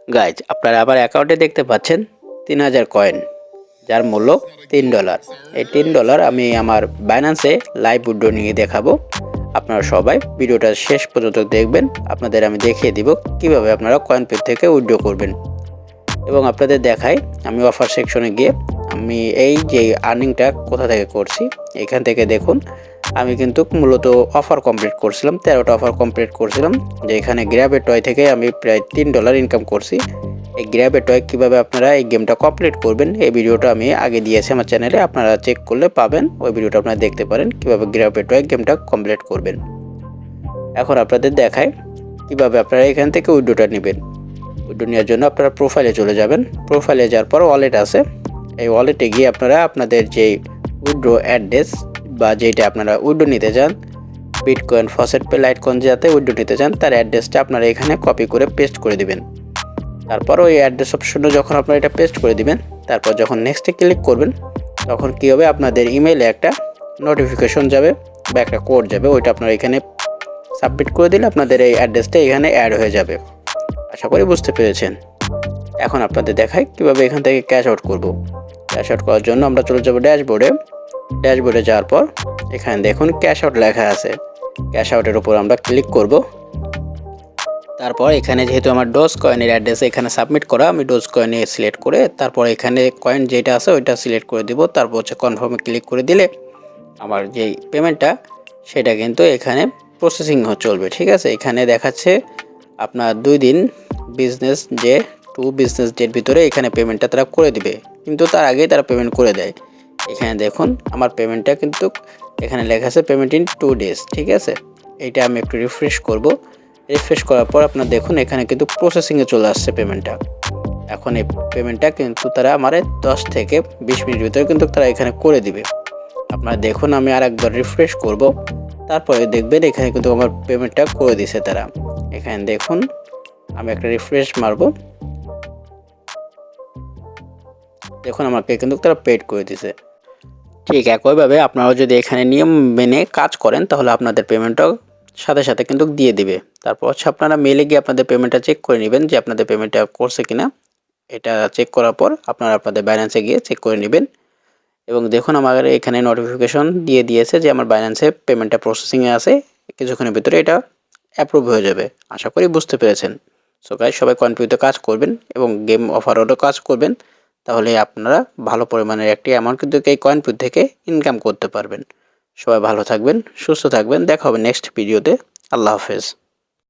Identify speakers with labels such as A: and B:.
A: Guys আপনারা আমার অ্যাকাউন্টে দেখতে পাচ্ছেন 3000 কয়েন, যার মূল্য $3। এই $3 আমি আমার বাইন্যান্সে লাইভ উইথড্র নিয়ে দেখাবো। আপনারা সবাই ভিডিওটা শেষ পর্যন্ত দেখবেন। আপনাদের আমি দেখিয়ে দিব কিভাবে আপনারা কয়েনপে থেকে উইথড্র করবেন। এবং আপনাদের দেখাই আমি অফার সেকশনে গিয়ে আমি এই যে আর্নিংটা কোথা থেকে করছি এখান থেকে দেখুন। আমি কিন্তু মূলত অফার কমপ্লিট করছিলাম, 13টা অফার কমপ্লিট করছিলাম, যে এখানে গ্র্যাব এ টয় থেকে আমি প্রায় $3 ইনকাম করছি। এই গ্র্যাব এ টয় কীভাবে আপনারা এই গেমটা কমপ্লিট করবেন এই ভিডিওটা আমি আগে দিয়েছি আমার চ্যানেলে, আপনারা চেক করলে পাবেন। ওই ভিডিওটা আপনারা দেখতে পারেন কীভাবে গ্র্যাব এ টয় গেমটা কমপ্লিট করবেন। এখন আপনাদের দেখায় কীভাবে আপনারা এখান থেকে উইথড্রটা নেবেন। উইথড্র নেওয়ার জন্য আপনারা প্রোফাইলে চলে যাবেন। প্রোফাইলে যাওয়ার পর ওয়ালেট আছে, এই ওয়ালেটে গিয়ে আপনারা আপনাদের যেই উইথড্র অ্যাড্রেস বা যেটা আপনারা উইথড্র নিতে চান, বিটকয়েন, ফসেট পে, লাইটকয়েন যাতে উইথড্র নিতে চান তার অ্যাড্রেসটা আপনারা এখানে কপি করে পেস্ট করে দিবেন। তারপর ওই অ্যাড্রেস অপশনে যখন আপনারা এটা পেস্ট করে দিবেন, তারপর যখন নেক্সটে ক্লিক করবেন তখন কী হবে, আপনাদের ইমেইলে একটা নোটিফিকেশন যাবে বা একটা কোড যাবে, ওইটা আপনারা এখানে সাবমিট করে দিলে আপনাদের এই অ্যাড্রেসটা এখানে অ্যাড হয়ে যাবে। আশা করি বুঝতে পেরেছেন। এখন আপনাদের দেখাই কিভাবে এখান থেকে ক্যাশ আউট করব। ক্যাশ আউট করার জন্য আমরা চলে যাব ড্যাশবোর্ডে। ড্যাশবোর্ডে যাওয়ার পর এখানে দেখুন ক্যাশ আউট লেখা আছে, ক্যাশ আউটের উপর আমরা ক্লিক করব। তারপর এখানে যেহেতু আমার ডোজ কয়েনের অ্যাড্রেস এখানে সাবমিট করা, আমি ডোজ কয়েনে সিলেক্ট করে তারপর এখানে কয়েন যেটা আছে ওইটা সিলেক্ট করে দিব। তারপর হচ্ছে কনফার্মে ক্লিক করে দিলে আমার যেই পেমেন্টটা সেটা কিন্তু এখানে প্রসেসিং চলবে। ঠিক আছে, এখানে দেখাচ্ছে আপনার 2 দিন বিজনেস ডের ভিতরে এখানে পেমেন্টটা তারা করে দিবে, কিন্তু তার আগেই তারা পেমেন্ট করে দেয়। এখানে দেখুন আমার পেমেন্টটা কিন্তু এখানে লেখা আছে পেমেন্ট ইন 2 ডেজ। ঠিক আছে, এইটা আমি একটু রিফ্রেশ করব। রিফ্রেশ করার পর আপনার দেখুন এখানে কিন্তু প্রসেসিংয়ে চলে আসছে পেমেন্টটা। এখন এই পেমেন্টটা কিন্তু তারা আমার 10 থেকে 20 মিনিট ভিতরে কিন্তু তারা এখানে করে দিবে। আপনারা দেখুন আমি আর একবার রিফ্রেশ করব, তারপরে দেখবেন এখানে কিন্তু আমার পেমেন্টটা করে দিছে তারা। এখানে দেখুন আমি একটা রিফ্রেশ মারব, দেখুন আমাকে কিন্তু তারা পেড করে দিছে। ঠিক একইভাবে আপনারাও যদি এখানে নিয়ম মেনে কাজ করেন তাহলে আপনাদের পেমেন্টটাও সাথে সাথে কিন্তু দিয়ে দিবে। তারপর হচ্ছে আপনারা মেলে গিয়ে আপনাদের পেমেন্টটা চেক করে নেবেন যে আপনাদের পেমেন্টটা করছে কিনা। এটা চেক করার পর আপনারা আপনাদের বাইন্যান্সে গিয়ে চেক করে নেবেন। এবং দেখুন আমার এখানে নোটিফিকেশন দিয়ে দিয়েছে যে আমার বাইন্যান্সে পেমেন্টটা প্রসেসিংয়ে আছে, কিছুক্ষণের ভিতরে এটা অ্যাপ্রুভ হয়ে যাবে। আশা করি বুঝতে পেরেছেন। সো গাইস সবাই কনফিউতে কাজ করবেন এবং গেম অফারও কাজ করবেন, তাহলে আপনারা ভালো পরিমাণের একটি অ্যামাউন্ট কিন্তু এই কয়েনপে থেকে ইনকাম করতে পারবেন। সবাই ভালো থাকবেন, সুস্থ থাকবেন, দেখা হবে নেক্সট ভিডিওতে। আল্লাহ হাফেজ।